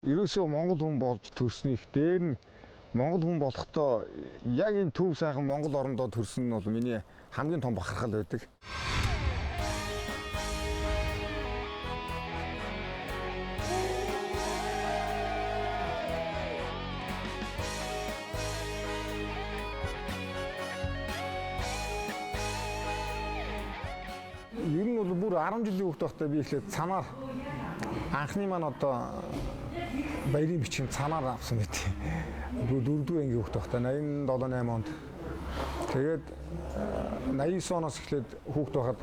Ерөөсөө Монгол хүн болж төрснийх дээр нь Монгол хүн болохдоо яг энэ төв сайхан Монгол орондоо төрсөн нь бол миний хамгийн том бахархал байдаг. Ер нь бол бүр 10 жилийн хүүхэд байхдаа би эхлээд цанаар анхны маань одоо баярын бичгийн цанаар авсан гэдэг. 4-р ангийн хүүхэд байхдаа 87-8 онд. Тэгээд 89 оноос эхлээд хүүхэд байхад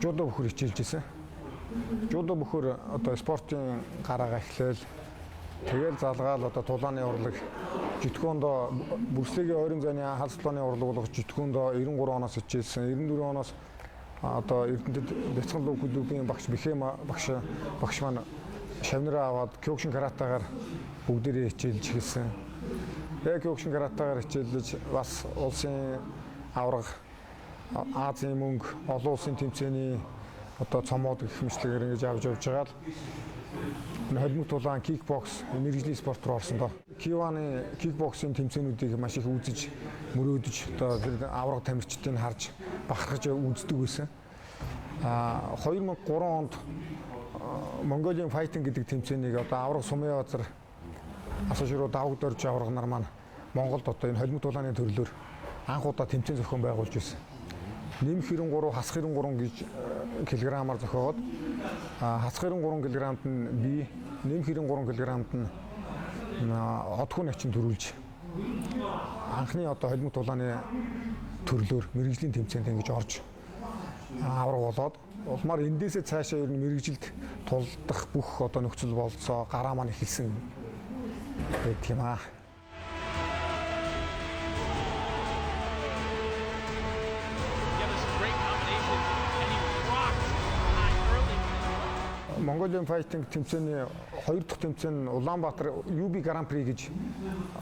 жудо бөхөр хичээлж ирсэн. Жудо бөхөр одоо спортын гараагаа эхлээл тэгээд залгаал одоо тулааны урлаг житгүүндөө бүрслэгийн ойрын зайны халс тулааны урлаг болох житгүүндөө 93 оноос хичээлсэн. 94 оноос одоо Эрдэнэтэд бяцхан луг клубын багш Бэхэм багш маань шавнараа аваад кёкшин каратагаар бүгдээрээ хичээлж эхэлсэн. Яг кёкшин каратагаар хичээлж бас улсын авраг, Азийн мөнгө, олон улсын тэмцээний одоо цомоод гэх мэтлэгээр ингэж авч явж байгаа л холимог тулаан, кикбокс, мэргэжлийн спорт руу орсон доо. Киваны кикбоксийн тэмцээнүүдийг маш их үзэж, мөрөөдөж одоо авраг тамирчдыг харж бахархаж үздэг байсан. 2003 онд Mongolian Fighting гэдэг тэмцээнийг одоо авраг сумын базар асууж руу давагдорж авраг нар маань Монголд одоо энэ холимог тулааны төрлөөр анх удаа тэмцээн зохион байгуулж байсан. Нэмэх 93, хасах 93 гэж килограммаар зохиогоод хасах 93 кг-д нь би, нэмэх 93 кг-д нь одхон начин төрүүлж анхны одоо холимог тулааны төрлөөр мэргэжлийн тэмцээнд ингэж орж авраг болоод улмаар эндээсээ цаашаа ер нь мэргэжилд тулдах бүх одоо нөхцөл болцоо гараа маань эхэлсэн гэх юм аа. Mongolian Fighting тэмцээний 2 дахь тэмцээн Улаанбаатар UB Grand Prix гэж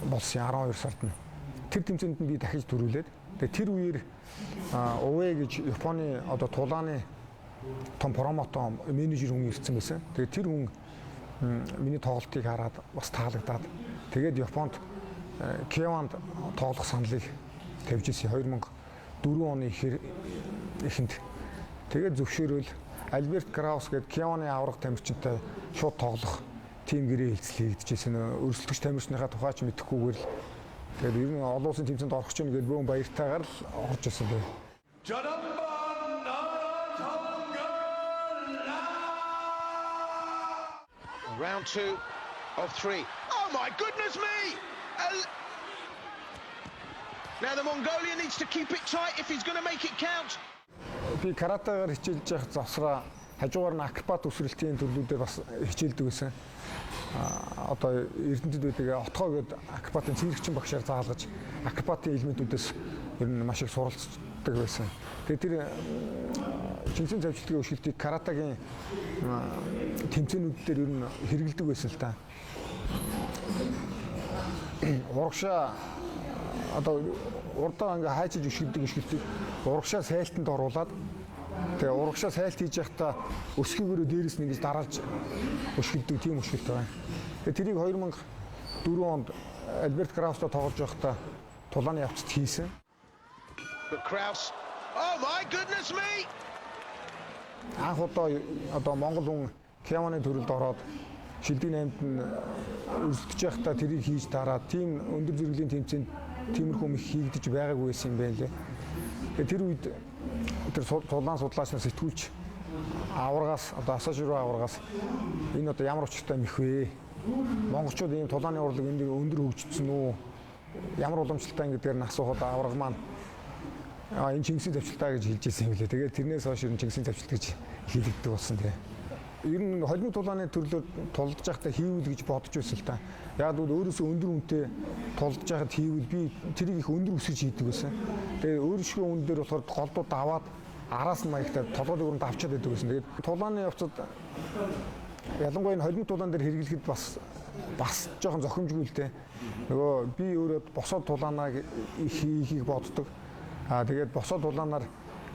болсон 12 сард нь. Тэр тэмцээнд нь би дахиж төрүүлээд тэгээ тэр үеэр Увэ гэж Японы одоо тулааны том промотор менежер хүн ирсэн байсан. Тэгээ тэр хүн миний тоглолтыг хараад бас таалагдаад тэгээд Японд Кеванд тоглох саналыг тавьж ирсэн 2004 оны эхэнд. Тэгээд зөвшөөрөөл Альберт Краус гэдэг Кеваны авраг тамирчинтай шууд тоглох тим гэрээ хэлцэл хийгдэжсэн. Өрсөлдөгч тамирчныхаа тухай ч мэдэхгүйгээр л тэгээд ер нь олон улсын тэмцээнд орох гэж гээд бөөн баяртайгаар л орж ирсэн бэ. Round 2 of 3. Oh my goodness me! Now the Mongolian needs to keep it tight if he's going to make it count. Би каратагаар хичээлж явах завсраа хажуугаар нь акробат өсрэлтийн төрлүүдээр бас хичээлдэг байсан. Одоо Эрдэнэтэд байдаг отгоо гэдэг акробатын цэвэрэгчин багшаар заалгаж акробатын элементүүдээс ер нь маш их суралцдаг байсан. Тэгээд тэр жинхэнэ завчилтгийн өшөлтийг каратагийн тэмцээнүүд дээр ер нь хэрэгэлдэг байсан л та. Урагшаа одоо урдаа ингээ хайчиж өшөлтийг урагшаа сайлтанд оруулаад тэгээ урагшаа сайлт хийж байхдаа өсгийгөрөө дээрээс нь ингэж дараалж өшгөлдөг тийм өшгөлт байна. Тэгээ тэрийг 2004 онд Альберт Краустай тоглож байхдаа тулааны явцад хийсэн. Kraus. Oh my goodness me! Анх удаа одоо Монгол хүн Кеваны төрөлд ороод шилдэг 8-д нь өрсөлдөж байхдаа тэрийг хийж дараад тийм өндөр зэрэглэлийн тэмцээнд тиймэрхүү их хийгдэж байгаагүй байсан юм байна лээ. Тэр үед тэр тулаан судлаач нар сэтгүүлч аврагаас одоо асаажруу аврагаас энэ одоо ямар учиртай мэх вэ? Монголчууд ийм тулааны урлаг энд өндөр хөгжсөн үү? Ямар уламжлалтай гэдгээр нь асуухад авраг маань энэ Чингисийн завчилтаа гэж хэлж ирсэн юм лээ. Тэгээд тэрнээс хойш ер нь Чингисийн завчилт гэж хэлэгддэг болсон тэгээ. Ер нь холимог тулааны төрлөөр тулдж байхдаа хийвэл гэж бодож байсан л та. Яг л өөрөөсөө өндөр үнэтэй тулдж байхад хийвэл би тэрийг их өндөр өсгөж хийдэг байсан. Тэгээ өөрөшгөө үн дээр болохоор голдууд аваад араас нь маягтай толгойн өрөнд авчаад байдаг байсан. Тэгээд тулааны явцад ялангуяа энэ холимог тулаан дээр хэрэглэхэд бас жоохон зохимжгүй л дээ. Нөгөө би өөрөө босоод тулаанаа хийхийг боддог. Тэгээд босоод тулаанаар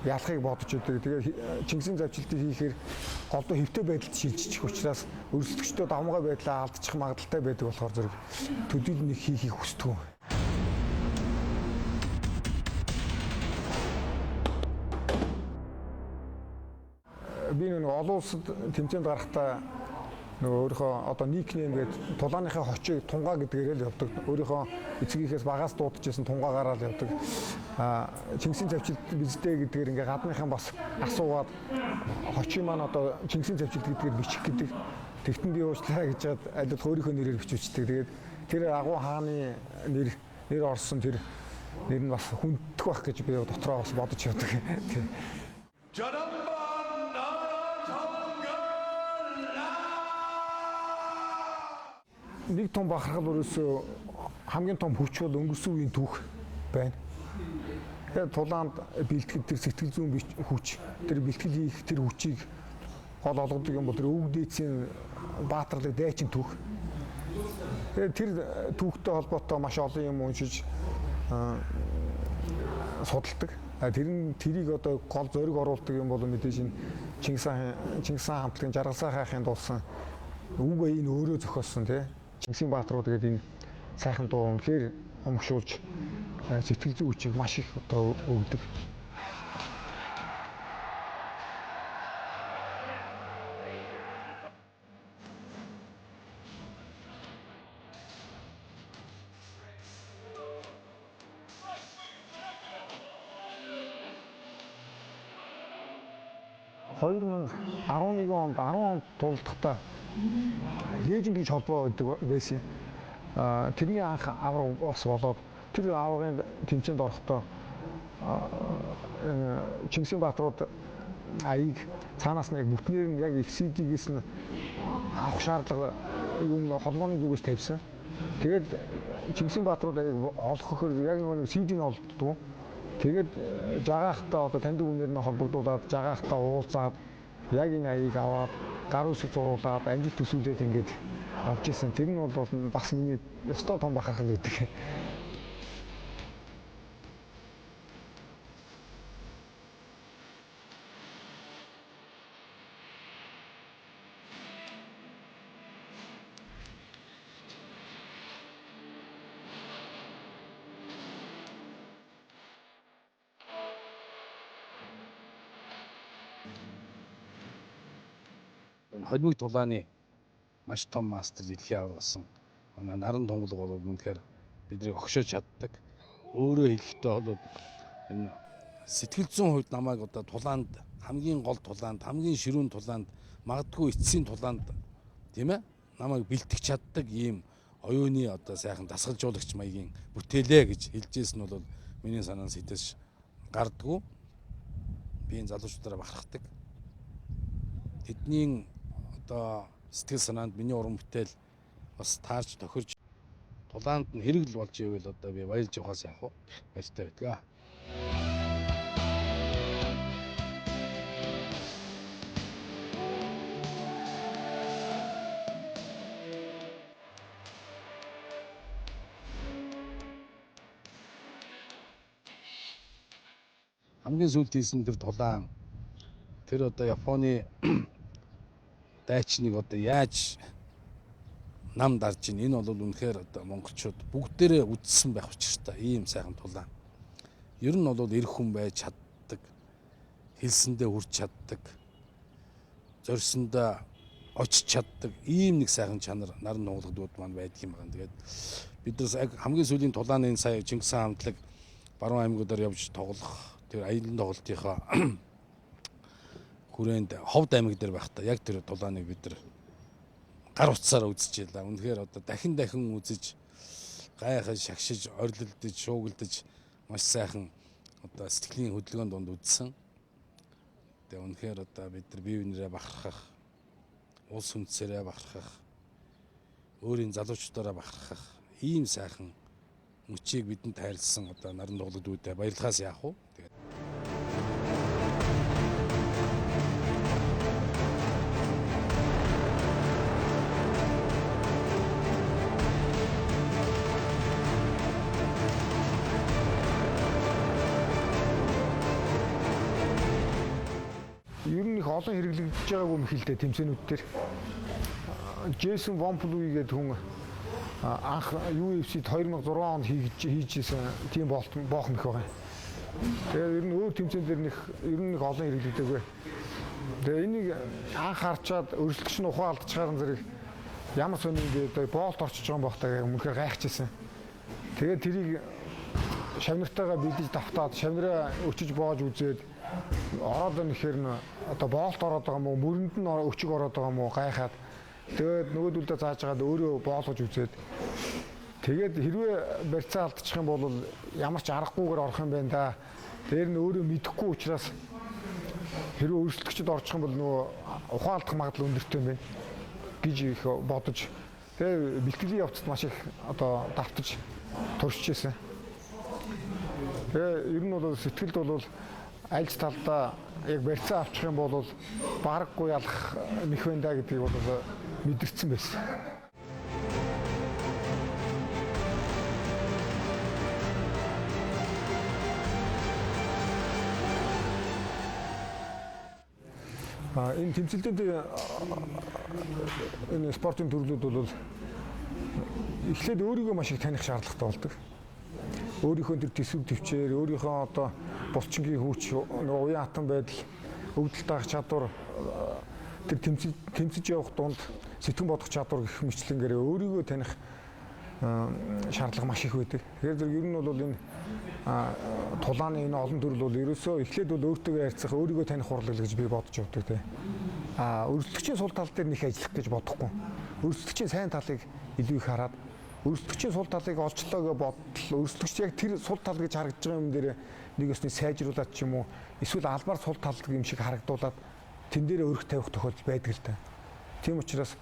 ялахыг бодож өгдөг. Тэгээд Чингисийн завчилтыг хийхээр голдуу хэвтэй байдалд шилжчих учраас өрсөлдөгчдөө давмгай байдлаа алдчих магадaltaй байдаг болохоор зэрэг төдийлөн нэг хийхийг хүсдэг. Би нэг олон улсад тэмцээнд гарахдаа нөгөө өөрийнхөө одоо никнейм гэдэг тулааныхаа хочийг тунгаа гэдгээрээ л явдаг. Өөрийнхөө эцгийнхээс багаас дуудажсэн тунгаагаараа л явдаг. Чингисийн завчилт биздээ гэдгээр ингээ гадныхан бас асуугаад хочийн маань одоо Чингисийн завчилт гэдгээр бичих гэдэг. Тэгтэн би уучлаарай гэж хаад аль өөрийнхөө нэрээр бичүүлчихдэг. Тэгээд тэр агуу хааны нэр орсон тэр нэр нь бас хүндэх байх гэж би дотроо бас бодож явдаг. Нэг том бахархал өрөөсөө хамгийн том хүч бол өнгөрсөн үеийн түүх байна. Тэгээд тулаанд бэлтгэл тэр сэтгэл зүйн хүч, тэр бэлтгэл хийх тэр хүчийг гол олгодог юм бол тэр өвөг дээдсийн баатарлаг дайчин түүх. Тэгээд тэр түүхтэй холбоотой маш олон юм уншиж судалдаг. Тэрийг одоо гол зориг оруулдаг юм бол мэдээж энэ Чингис хаан хамтлагийн жаргалзай хайхын дуулсан үг баян өөрөө зохиосон тий. Чингисийн баатрууд гэдэг энэ сайхан дуу үнэхээр өмгшүүлж сэтгэл зүй хүчийг маш их одоо өгдөг. Хоёр 11 онд 10 онд тулдахдаа леженд гэж холбоо байсан. Тэрний анх авраг бас болоод тэр аврагын тэмцээнд орохдоо Чингисийн баатрууд аяыг цаанаас нэг бүтнээр нь яг FCD-гээс нь авах шаардлага юм холбооны зүгээс тавьсан. Тэгээд Чингисийн баатрууд аяыг олох гэхээр яг нэг CD-г олддгоо. Тэгээд жагаахтаа одоо таньдаг хүнээр нь холбогдуулаад жагаахтаа уулзаад яг энэ аяыг аваад гар үсэг зуруулаад амжилт төсөөлөд ингэж авч ирсэн. Тэр нь бол бас миний өстой том бахархал гэдэг. Холимог тулааны маш том мастер дэлхийн авсан. Манай наран тунгалаг бол үнэхээр биднийг огшоож чаддаг. Өөрөө хэлэхдээ бол энэ сэтгэл зүйн хувьд намайг одоо тулаанд хамгийн гол тулаанд, хамгийн ширүүн тулаанд, магадгүй эцсийн тулаанд тийм ээ намайг бэлтгэж чаддаг ийм оюуны одоо сайхан дасгалжуулагч маягийн бүтээлээ гэж хэлжсэн нь бол миний санаанд сэтгэж гардггүй. Би энэ залуучуудаараа бахархдаг. Тэдний одоо сэтгэл санаанд миний уран бүтээл бас таарч тохирж тулаанд нь хэрэгэл болж ивэл одоо би баярлж явахаас яах вэ? Баяртай байдаг. Хамгийн сүүлд хийсэн тэр тулаан тэр одоо Японы дайчныг одоо яаж нам дарж ийн энэ бол үнэхээр одоо монголчууд бүгдээрээ үзсэн байх учиртай ийм сайхан тулаан. Ер нь бол эрх хүн байж чаддаг, хэлсэндээ хүрч чаддаг, зорьсондоо очиж чаддаг ийм нэг сайхан чанар наран тунгалагчдууд маань байдаг юм байна. Тэгээд бид нар хамгийн сүүлийн тулааны энэ сая Чингис хаан хамтлаг баруун аймагуудаар явж тоглох тэр аялын тоглолтынхаа хүрээнд Ховд аймаг дээр байхдаа яг тэр тулааныг бид нар гар утсаараа үзэж байлаа. Үнэхээр одоо дахин үзэж гайхаж, шагшиж, орилдож, шуугилдож маш сайхан одоо сэтгэлийн хөдөлгөөнд донд үзсэн. Тэгээ үнэхээр одоо бид нар бие биенээрээ бахархах, улс хүнсээрээ бахархах, өөрийн залуучуудаараа бахархах ийм сайхан мөчийг бидэнд хайрлсан одоо наран тоглолтуудад баярлахаас яах вэ? ер нь их олон хэрэглэгдэж байгаагүй юм хэлдэ тэмцээнүүд дээр. Джейсон Вомплуи гэдэг хүн анх UFC 2006 онд хийжсэн тийм боох мэх байгаа. Тэгээд ер нь өөр тэмцээн дээр ер нь олон хэрэглэгдээгүй. Тэгээд энийг анх харчаад өрсөлдөгч нь ухаан алдчихаар зэрэг ямар сони ингээд боолт орчиж байгаа юм бохтаа гэх өмнөхөр гайхчихсан. Тэгээд тэрийг шавнартайгаа бэлдэж давтаад шавнараа өчөж боож үзээд ороод нэхэр нь одоо боолт ороод байгаа юм уу мөрөнд нь өчөг ороод байгаа юм уу гайхаад тэгээд нөгөөдөлдөө зааж байгаад өөрөө боолгож үзээд тэгээд хэрвээ барьцаа алдчих юм бол ямар ч аргагүйгээр орох юм байна да. Тэр нь өөрөө мэдэхгүй учраас хэрвээ өрсөлдөгчд орчих юм бол нөгөө ухаан алдах магадлал өндөртэй юм байна гэж их бодож тэгээд бэлтгэлийн явцад маш их одоо давтаж туршижсэн. Тэгээ ер нь бол сэтгэлд бол аль ч талдаа яг барьцаа авчих юм бол бараггүй ялах мэх байна да гэдгийг бол мэдэрсэн байсан. Энэ тэмцэлтэнд энэ спортын төрлүүд бол эхлээд өөрийгөө маш их таних шаардлагатай болдог. Өөрийнхөө тэр төсөв төвчээр, өөрийнхөө одоо бусчингийн хүч, уян хатан байдал, өвдөлт даах чадвар, тэр тэмцэж явах дунд сэтгэн бодох чадвар гэх мэтлэнгээр өөрийгөө таних шаардлага маш их байдаг. Тэгэхээр зэрэг ер нь бол энэ тулааны энэ олон төрөл бол ерөөсөө эхлээд бол өөртөө харьцах, өөрийгөө таних хурлал гэж би бодож явдаг тийм. Өрсөлдөгчийн сул тал дээр нэг ажиллах гэж бодохгүй. Өрсөлдөгчийн сайн талыг илүү их хараад өрсөлдөгчийн сул талыг олжлоо гэж бодлоо. Өрсөлдөгч яг тэр сул тал гэж харагдж байгаа юм дээр нэг ёсны сайжруулаад ч юм уу эсвэл албаар сул тал юм шиг харагдуулаад тэн дээр өрх тавих тохиолдол байдаг л да. Тийм учраас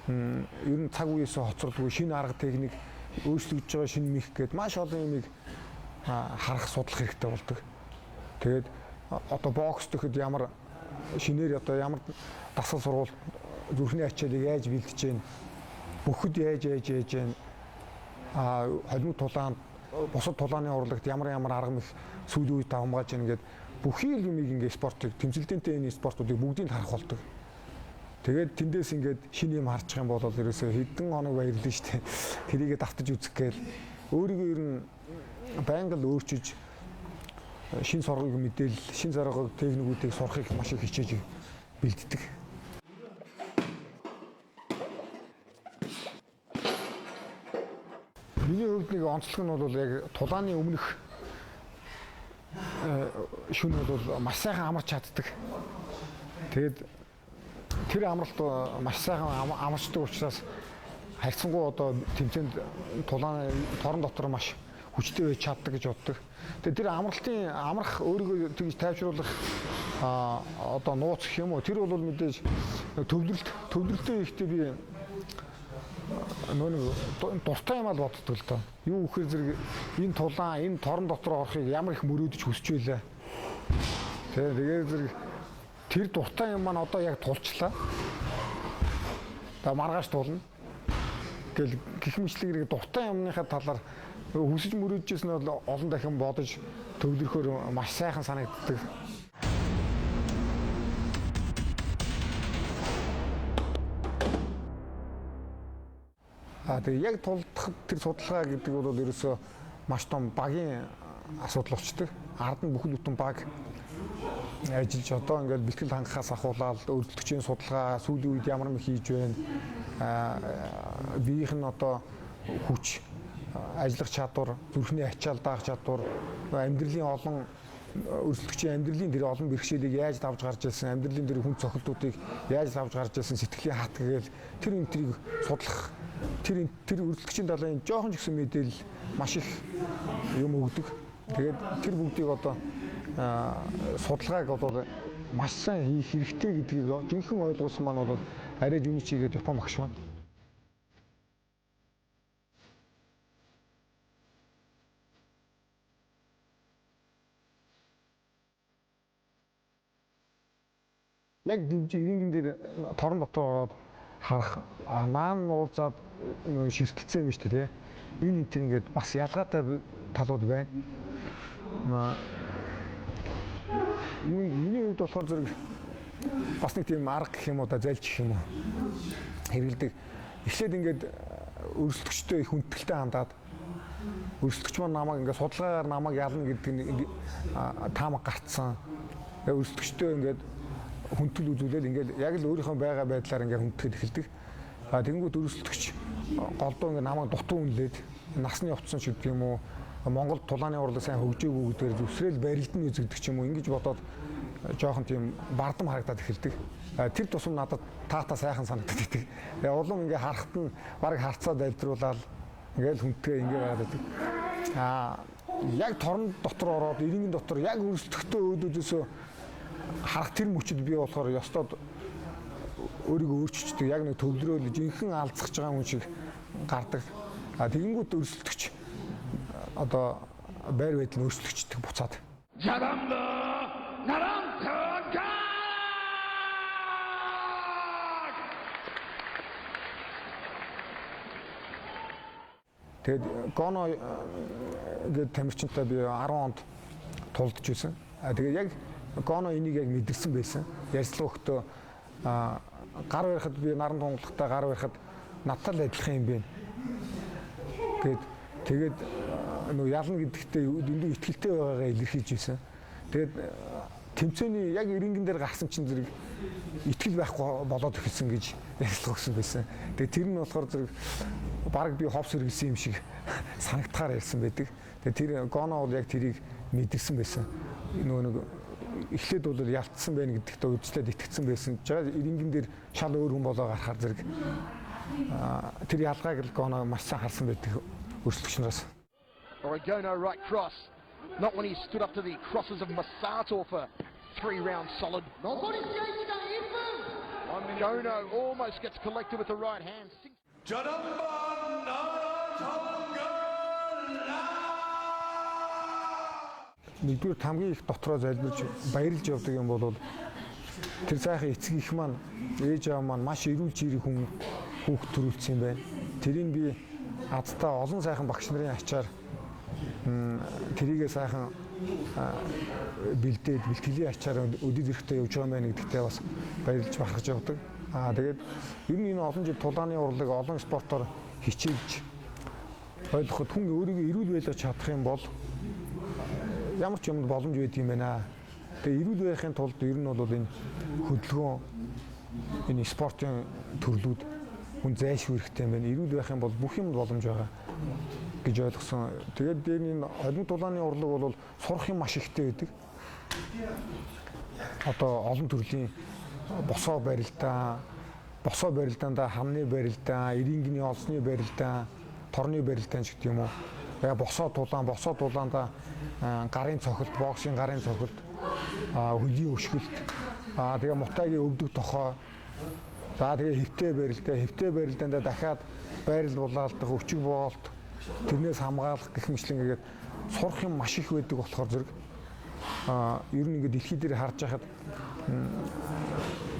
ер нь цаг үеэсээ хоцролгүй шинэ арга техник өөрчлөгдөж байгаа шинэ мэх гээд маш олон юмыг харах судлах хэрэгтэй болдог. Тэгээд одоо бокс гэхэд ямар шинээр одоо ямар дасгал сургууль зүрхний ачаалыг яаж бэлдэж гин бүхэд яаж гин холимог тулаанд бусад тулааны урлагт ямар арга мэх сүүлийн үед давмгааж гин ингээд бүхий л юмыг ингээд спортыг тэмцэлтэнтэй энэ спортуудыг бүгдийг харах болдог. Тэгээд тэндээс ингээд шинэ юм харчих юм бол ерөөсөө хэдэн хоног баярлна шүү дээ. Тэрийгэ давтаж үзэх гээл өөрийгөө ер нь байнга л өөрчиж шинэ сургууль мэдээлэл, шинэ заргал техникүүдийг сурахыг маш их хичээж бэлддэг. Миний хувьд нэг онцлог нь бол яг тулааны өмнөх шүн бол маш сайхан амарч чаддаг. Тэгээд тэр амралт маш сайхан амарчдаг учраас харьцангуй одоо тэмцээнд тулааны торон дотор маш хүчтэй байж чаддаг гэж боддог. Тэгээд тэр амрах өөрийгөө тэгж тайвшруулах одоо нууц гэх юм уу тэр бол мэдээж төвлөрөлтөө ихтэй би нөө дуртай юм аа боддог л доо. Юу гэхээр зэрэг энэ тулаан энэ торон дотор орохыг ямар их мөрөөдөж хүсэж байлаа. Тэгээд зэрэг тэр дуртай юм маань одоо яг тулчлаа. Маргааш тулна. Гэл гих мэтлэг дуртай юмныхаа талаар хүсэж мөрөөдчихсэн нь олон дахин бодож төвлөрөхөөр маш сайхан санагддаг. Тэгээ яг тулдах тэр судалгаа гэдэг бол ерөөсөө маш том багийн асуудал болчдөг. Ард нь бүхэл бүтэн баг ажиллаж одоо ингээд бэлтгэл хангахаас ахуулаад өрсөлдөгчийн судалгаа сүүлийн үед ямар нэг хийж байна. Биеийнх нь одоо хүч, ажиллах чадвар, зүрхний ачаал даах чадвар, амьдралын олон өрсөлдөгчийн амьдралын тэр олон бэрхшээлийг яаж давж гарч ирсэн, амьдралын тэр хүн цохилтуудыг яаж давж гарч ирсэн, сэтгэлийн хат гээл тэр энтрийг судлах тэр өрсөлдөгчийн талын жоохон ч гэсэн мэдээлэл маш их юм өгдөг. Тэгээд тэр бүгдийг одоо судалгааг одоо маш сайн хийх хэрэгтэй гэдгийг жинхэнэ ойлгуулсан маань бол арай жүнич хийгээд Япон багш маань. Яг иргэн дээр торон дотор харах маань уулзаад ширтэлцсэн юм шүү дээ. Энэ энэ ингээд бас ялгаатай талууд байна. Миний хувьд болохоор зэрэг бас нэг тийм арга гэх юм уу да зайлч гэх юм уу хэрэгэлдэг. Эхлээд ингээд өрсөлдөгчтэй их хүндэтгэлтэй хандаад өрсөлдөгч маань намайг ингээд судалгаагаар намайг ялна гэдэг нэг таамаг гарцсан. Өрсөлдөгчтэй ингээд хүндтгэл үзүүлэл ингээд яг л өөрийнхөө байгаа байдлаар ингээд хүндэтгэл эхэлдэг. Тэгэнгүүт өрсөлдөгч голдуу ингээд намайг дутуу үнэлээд насны явцсан ч гэдэг юм уу Монголд тулааны урлаг сайн хөгжөөгүй гэдгээр зүсрээл барилдан үзэгдэг ч юм уу ингэж бодоод жоохон тийм бардам харагдаад эхэлдэг. Тэр тусам надад таата сайхан санагдаад идэг. Улам ингээ харахад нь бараг харцаа дайлдруулаад ингээл хүндгээ ингээ байгаад идэг. Яг торон дотор ороод иргэн дотор яг өрсөлдөхтөө өөдөөсөө харах тэр мөчөд би болохоор ёстоод өөрийгөө өөрчилдөг. Яг нэг төвлөрөөл жинхэнэ алцсаж байгаа хүн шиг гардаг. Тэгэнгүүт өрсөлдөгч одоо байр байдал нь өөрчлөгчдөг буцаад. Тэгээд Гоно гэдэг тамирчинтай би 10 онд тулдж байсан. Тэгээд яг Гоно энийг яг мэдэрсэн байсан. Ярьцлага өгтөө гар барихад би наран тунгалахтай гар барихад надтай л адилхан юм бэ. Тэгээд нөө ялна гэдэгтээ дэндүү ихтгэлтэй байгаагаа илэрхийлж байсан. Тэгээд тэмцээний яг эрингэн дээр гарсан чинь зэрэг итгэл байхгүй болоод өгсөн гэж ярьцлага өгсөн байсан. Тэгээд тэр нь болохоор зэрэг бараг би ховс хэрэгсэн юм шиг санагдахаар ярьсан байдаг. Тэгээд тэр Гоно бол яг тэрийг мэдэрсэн байсан. Нөгөө нэг эхлээд бол ялцсан байна гэдэгтээ үзлээд итгэцсэн байсан. Жагаад эрингэн дээр шал өөр хүн болоо гарахаар зэрэг тэр ялгааг л Гоно маш сайн харсан байдаг өрсөлдөгчнөөс. Oregano right cross. Not when he stood up to the crosses of Masato for 3 rounds solid. Gono almost gets collected with the right hand. Нэгдүгээр хамгийн их дотроо залбирч баярлж явдаг юм бол тэр сайхан эцэг их маань ээж аав маань маш эрүүл жирийн хүн хүүхд төрүүлсэн юм байна. Тэрийг би азтаа олон сайхан багш нарын ачаар тэрийгээ сайхан бэлдээд бэлтгэлийн ачаар өдөд эрэхтэй явж байгаа мэн гэдэгтээ бас баярлж бахархаж явдаг. Тэгээд ер нь энэ олон жил тулааны урлаг олон спортоор хичээлж ойлгоход хүн өөрийгөө эрүүл байлгаж чадах юм бол ямар ч юмд боломж байдаг юм байна. Тэгээ эрүүл байхын тулд ер нь бол энэ хөдөлгөөн энэ спортын төрлүүд хүн зайлшгүй хэрэгтэй юм байна. Эрүүл байх юм бол бүх юм боломж байгаа гэж ойлгосон. Тэгээд дээр энэ олимп тулааны урлаг бол сурах юм маш ихтэй байдаг. Одоо олон төрлийн босоо барилдаанда хамны барилдаа, эрингний олсны барилдаа, торны барилдаан ч гэдэг юм уу. Яг босоо тулаанда гарын цохилт, боксийн гарын цохилт, хөлийн өшгөлт, тэгээ мутагийн өвдөг тохоо, тэгээ хэвтэй барилдаанда дахиад байрал булаалдах, өчиг боолт, тэрнээс хамгаалах гэх мэтлэн ингээд сурах юм маш их байдаг болохоор зэрэг ер нь ингээд дэлхий дээр харж байхад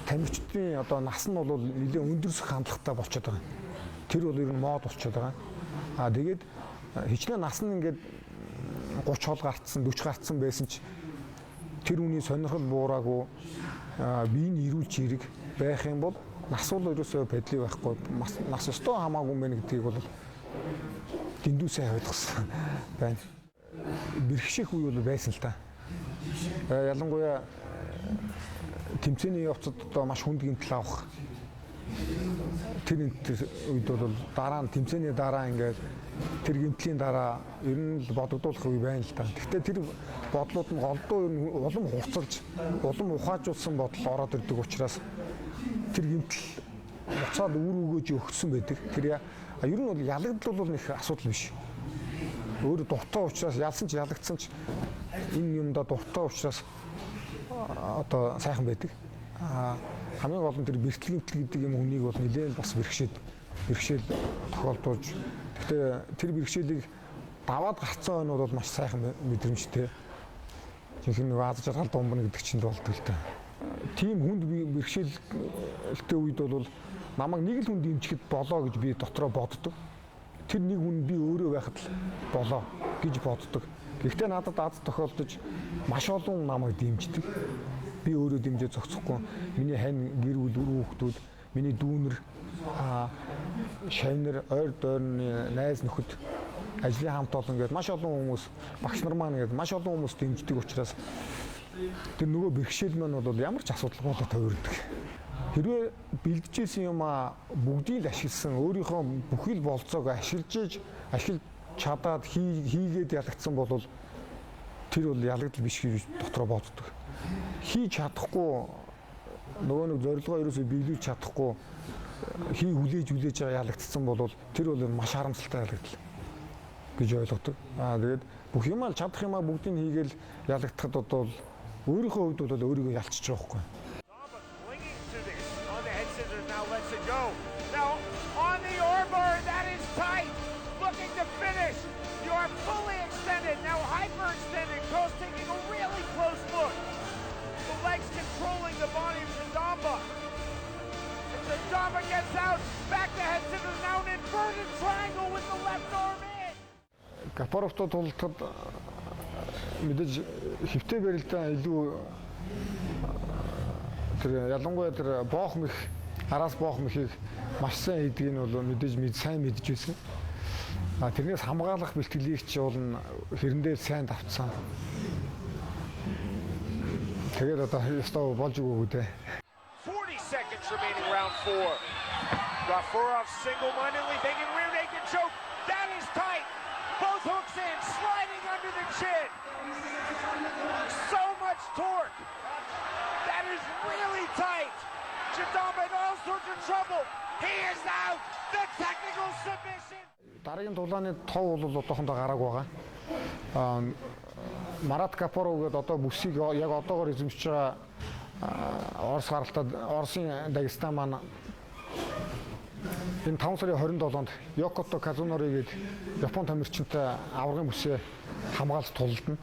тамирчдын одоо нас нь бол нэлээд өндөрсөх хандлагатай болчиход байгаа. Тэр бол ер нь мод болчиход байгаа. Тэгээд хичнээн нас нь ингээд 30 хол гарцсан, 40 гарцсан байсан ч тэр үний сонирхол буураагүй биеийн эрүүл чирэг байх юм бол нас бол ерөөсөө бэдли байхгүй. Нас өстөө хамаагүй мэн гэдгийг бол дэндүү сайн ойлгосон байна. Бэрхшээх үе бол байсан л та. Ялангуяа тэмцээний явцад одоо маш хүнд гэмтэл авах. Тэр үед бол дараа нь тэмцээний дараа ингээд тэр гэмтлийн дараа ер нь бодогдуулах үе байна л та. Гэхдээ тэр бодлууд нь голдуу улам хуцалж, улам ухаажуулсан бодол ороод ирдэг учраас тэр гэмтэл буцаад үр өгөөж өгсөн байдаг. Тэр ер нь бол ялагдал бол нэг асуудал биш. Өөр дуртай учраас ялсан ч ялагдсан ч энэ юмда дуртай учраас одоо сайхан байдаг. Хамгийн гол нь тэр бэрхтэл гэдэг юм хүнийг бол нэлээд бас бэрхшээл тохиолдуулж. Гэхдээ тэр бэрхшээлийг даваад гарцсан ойнууд бол маш сайхан мэдрэмжтэй. Жинхэнэ вааз жаргал думбна гэдэг чинь болдог л та. Тийм хүнд бэрхшээлтэй үед бол намайг нэг л хүн дэмжихэд болоо гэж би дотроо боддог. тэр нэг хүн би өөрөө байхад л болоо гэж боддог. Гэхдээ надад аз тохиолдож маш олон намайг дэмждэг. Би өөрөө дэмжиж зогсохгүй. Миний хань гэр бүл хүүхдүүд, миний дүүнэр, шавнар, ойр дойрны найз нөхөд, ажлын хамт олон гэдэг маш олон хүмүүс, багш нар маань гэдэг маш олон хүмүүс дэмждэг учраас тэр нөгөө бэрхшээл маань бол ямар ч асуудалгүйгээр тойрдог. Хэрвээ бэлдэж исэн юм бүгдийг л ашигласан, өөрийнхөө бүхий л болцоог ашиглаж чадаад хийгээд ялагдсан бол тэр бол ялагдал биш гэж дотроо боддог. Хийж чадахгүй нөгөө нэг зорилгоо ерөөсөө биелүүлж чадахгүй хүлээж байгаа ялагдсан бол тэр бол маш харамсалтай ялагдал гэж ойлгодог. Тэгээд бүх юм аль чадах юм бүгдийг хийгээл ялагдахад бол өөрийнхөө хувьд бол өөрийгөө ялчиж байгаа байхгүй. Now on the armbar, that is tight. Looking to finish. You are fully extended. Now hyperextended. Coast taking a really close look. The legs controlling the body of Zandamba. And Zandamba gets out. Back to head scissors. Now an inverted triangle with the left arm in. Капоровтой тултад мэдээж хэвтэй барилдаа илүү тэр ялангуяа тэр боох мэх араас боох мэхийг маш сайн хийдгийг нь бол мэдээж сайн мэдж байсан. Тэрнээс хамгаалах бэлтгэлийг ч бол хэрэндээ сайн давтсан. Тэгээд одоо ястаа болж өгөө дээ. 40 seconds remaining round 4. Gafurov single-mindedly making rear naked choke. That is tight. Both hooks in, sliding under the chin. So much torque. That is really tight. Zandamba in all sorts of trouble. He is out. The technical submission. Дараагийн дулааны тов бол одоохондоо гарааг байгаа. Марат Капоров гэдэг одоо бүсийг яг одоогоор эзэмшиж байгаа Орос гаралтад Оросын Дагестан маань энэ 5 сарын 27-нд Йокото Казунори гэдэг Япон тамирчинтай аврагын бүсээ хамгаалж тулалдана.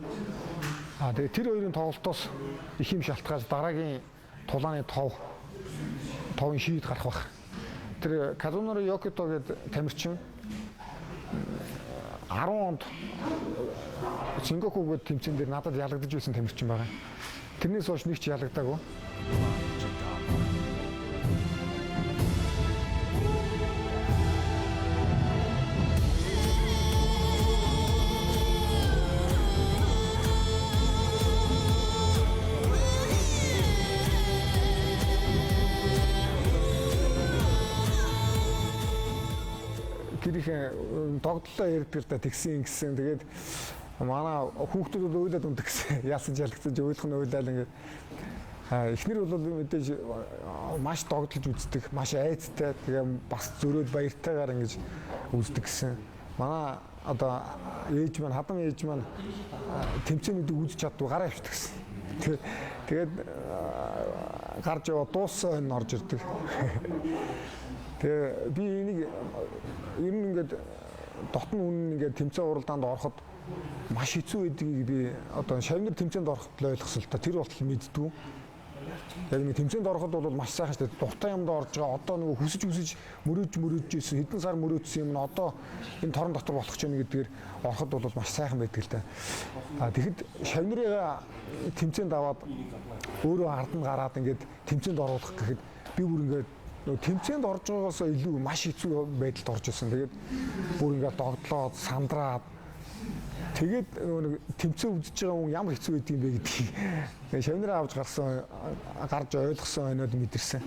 Тэгээд тэр хоёрын тоглолтоос их юм шалтгаалж дараагийн тулааны товын шийд гарах бах. Тэр Казунори Йокото гэдэг тамирчин 10 онд Сингапур гээд тэмцээн дээр надад ялагдаж байсан тамирчин байгаа. Тэрнээс хойш нэг ч ялагдаагүй. Гэрийн догдлоо ярьдаг л да тэгсэн ингэсэн. Тэгээд манай хүүхдүүд ойлаад ундаг гэсэн. Яасан жалгацаж ойлгох нь ойлаад ингээд. Эхнэр бол мэдээж маш догдлож үздэг, маш айцтай. Тэгээ бас зөрөөд баяртайгаар ингэж үздэг гэсэн. Манай одоо ээж маань, хадам ээж маань тэмцээнүүдийг үзэж чаддгүй гараа авчдаг гэсэн. Тэгээд гарч яваа дууссан хойно орж ирдэг. Тэгээ би энийг ер нь ингээд дотн үнэн ингээд тэмцээн уралдаанд ороход маш хэцүү байдгийг би одоо шавнар тэмцээнд ороход л ойлгосон л та тэр болтол мэддүү. Яг нэг тэмцээнд ороход бол маш сайхан шүү дээ. Дуртай юмд орж байгаа. Одоо нөгөө хүсэж мөрөөж ийсэн хэдэн сар мөрөөдсөн юм нь одоо энэ торон дотор болох ч юм гэдгээр ороход бол маш сайхан байдаг л да. Тэгэхэд шавнарыгаа тэмцээнд аваад өөрөө ард нь гараад ингээд тэмцээнд оруулах гэхэд би бүр ингээд тэмцээнд орж байгаагаас илүү маш хэцүү байдалд орж исэн. Тэгээд бүр ингээд догдлоод сандраад тэгээд нэг тэмцээн үзэж байгаа хүн ямар хэцүү байдаг юм бэ гэдгийг шавнараа авч гарч ойлгосон өнөөд мэдэрсэн.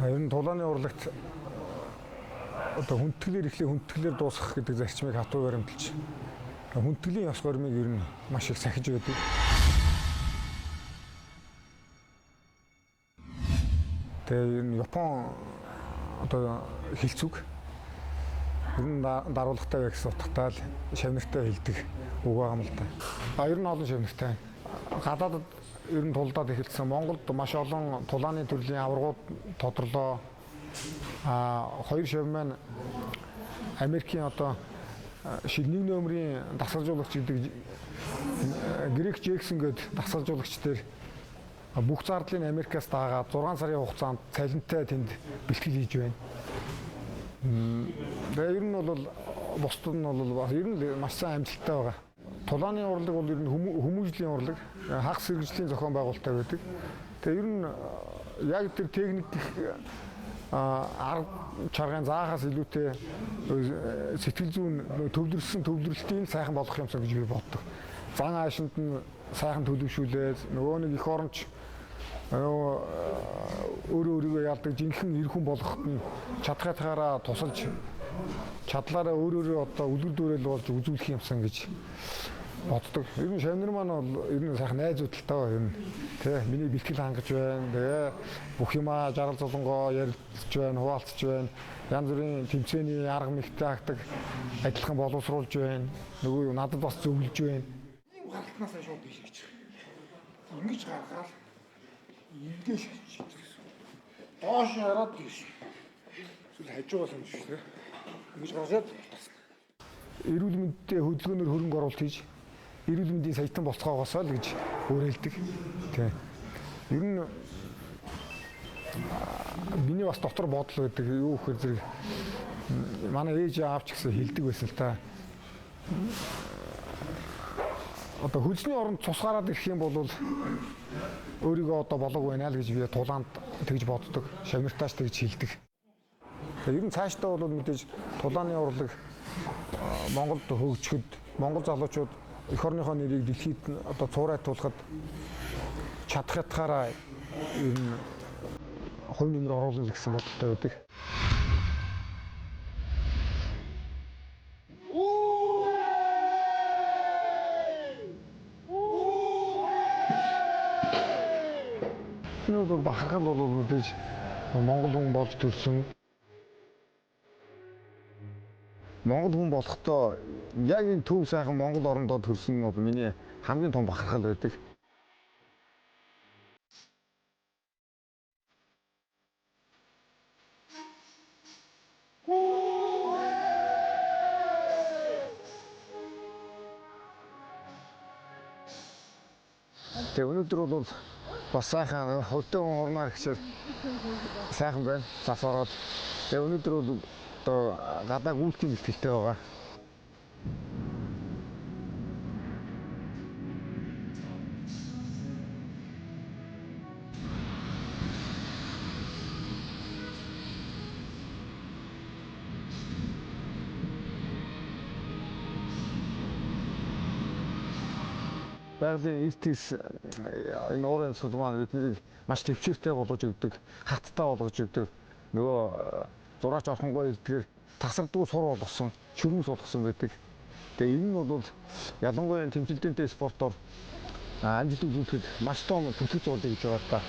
Ер нь тулааны урлагт одоо хүндэтгэлээр дуусгах гэдэг зарчмыг хатуу баримталж хүндэтгэлийн ёс гормыг ер нь маш их сахиж байдаг. Тэгээ энэ Япон одоо хилцүүг ер нь даруулагтай байх гэсэн утгатай л шавнартай хэлдэг үг байгаа юм л да. Ер нь олон шавнартай. Гадаадд ер нь тулдаад эхэлсэн. Монголд маш олон тулааны төрлийн аваргууд тодорлоо. Хоёр шав маань Америкийн одоо нэг номерын дасгалжуулагч гэдэг Грек Джексон гээд дасгалжуулагч дээр бүх зардлыг Америкаас дагаад 6 сарын хугацаанд цалинтай тэнд бэлтгэл хийж байна. Тэгээ ер нь бол бусдад нь бол ер нь маш сайн амжилттай байгаа. Тулааны урлаг бол ер нь хүмүүжлийн урлаг, хагас хэрэгжлийн зохион байгуулалттай байдаг. Тэгээ ер нь яг тэр техник арга чаргын заахаас илүүтэй сэтгэл зүйн төвлөрөлтийг сайхан болгох юмсан гэж би боддог. Зан аашинд нь сайхан төлөвшүүлээд нөгөө нэг эх оронч өөрийгөө ялдаг жинхэнэ эр хүн болгоход нь чадхаатаараа тусалж чадлаараа өөрөөрөө одоо үлгэр дуурайл болж үзүүлэх юмсан гэж боддог. Ер нь Шавнар маань бол ер нь сайхан найзуудтай ер нь тий миний бэлтгэл хангаж байна. Тэгээ бүх юмаа жаргал золонгоо ярилцж байна, хуваалцж байна. Янз бүрийн тэмцээний арга мэгтэй агтаг адилхан боловсруулж байна. Нөгөө надад бас зөвлөж байна. Ийм гаралтнаас шууд биш гэж. Ингэж гаргаад ингэж шийдчихсэн. Доош хараад гэсэн. Эсвэл хажуугаас юм шүү дээ. Ингэж гараад тасна. Эрүүл мэндийн хөдөлгөөнөөр хөрөнгө оруулалт хийж эрүүл мэндийн саятан болцоогоосоо л гэж уриалдаг. Тийм. Ер нь миний бас дотор бодол байдаг. Юу гэхээр зэрэг манай ээж аавч гэсэн хэлдэг байсан л та. Одоо хөлсний оронд цус гараад ирэх юм бол өөрийгөө одоо болоог байна л гэж би тулаанд тэгж боддог. Шавнартаач тэгж хэлдэг. Ер нь цаашдаа бол мэдээж тулааны урлаг Монголд хөгжөхөд Монгол залуучууд эх орныхоо нэрийг дэлхийд одоо цуурайтуулахад чадах ятгаараа ер нь хувь нэмэр оруулах гэсэн бодолтой байдаг. Энэ бахархал бол мэдээж Монгол хүн болж төрсөн. Монгол хүн болохдоо яг энэ төв сайхан Монгол орондоо төрсөн бол миний хамгийн том бахархал байдаг. Тэгээ өнөөдөр бол бас сайхан хөлтөө урнаар гэчээр сайхан байна. Цас ороод. Тэгээ өнөөдөр бол одоо гадаа гүйлтийн бэлтгэлтэй байгаа. Байгалийн эртис энэ уурын судмаа бидний маш төвчээртэй болгож өгдөг, хаттай болгож өгдөг. Нөгөө зураач орхонгой эдгээр тасардгүй сур болгосон, шүрмэс болгосон байдаг. Тэгээ энэ нь бол ялангуяа тэмцэлтэнтэй спортоор амжилт үзүүлэхэд маш том түлхэж зуулдаг гэж байгаа та.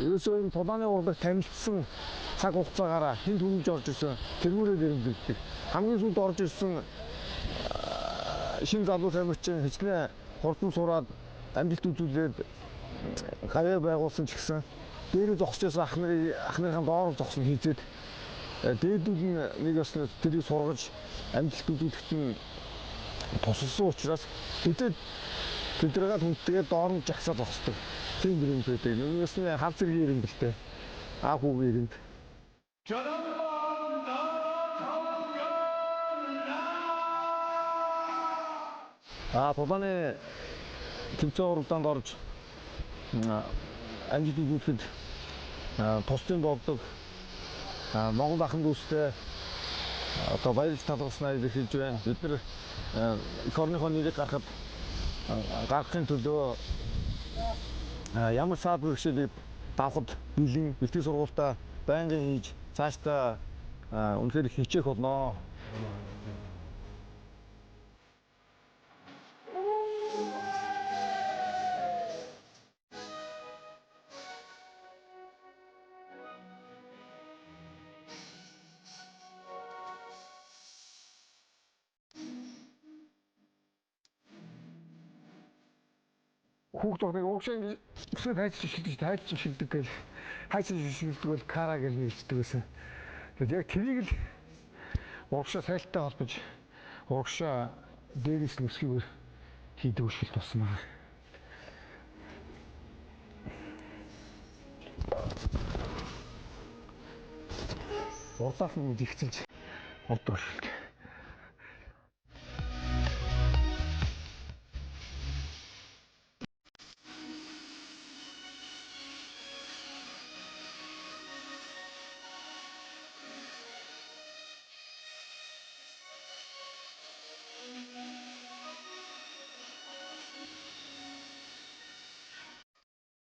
Ерөөсөө энэ тулааны урлаг танилцсан цаг хугацаагаараа хэн төрүүлж орж ирсэн тэрүүрээр нэрвэлдэг. Хамгийн сүүлд орж ирсэн шинэ залуу тамирчин хичнээн хурдан сураад амжилт үзүүлээд гавьяа байгуулсан ч гэсэн дээрээ зогсож байсан ахныхаа доор зогсно хийзээд дээдүүд нь нэг бас тэрийг сургаж амжилт үзүүлэхэд нь тусалсан учраас хэдээд тэдрэгээ хүндтэйгээ доор нь жагсаа зогсдог. Тийм юм байдаг. Нэгээс нь хав зэргийн юм бэлтэй. Аа хүүгийн юм. Тулааны тэмцээн уралдаанд орж амжилт үзүүлэхэд тусдын болдог Монгол ахын дүүстэй одоо баярлж талархснаа илэрхийлж байна. Бид нар эх орныхоо нэрийг гаргахын төлөө ямар саад бэрхшээлийг давхад бэлэн бэлтгэл сургуультаа байнгын хийж цаашдаа үнэхээр хичээх болно. Хүүхд тогтныг уушаа хэсэг хайж шилдэг гэл хайж шилдэг бол кара гэж нэрчдэг байсан. Тэгээд яг тэрийг л урагшаа сайлттай холбож урагшаа дээрээс нь өсгийгээр хийдэг үйлшил туссан байна. Урлаас нь ихцэлж болдог үйлшилтэй.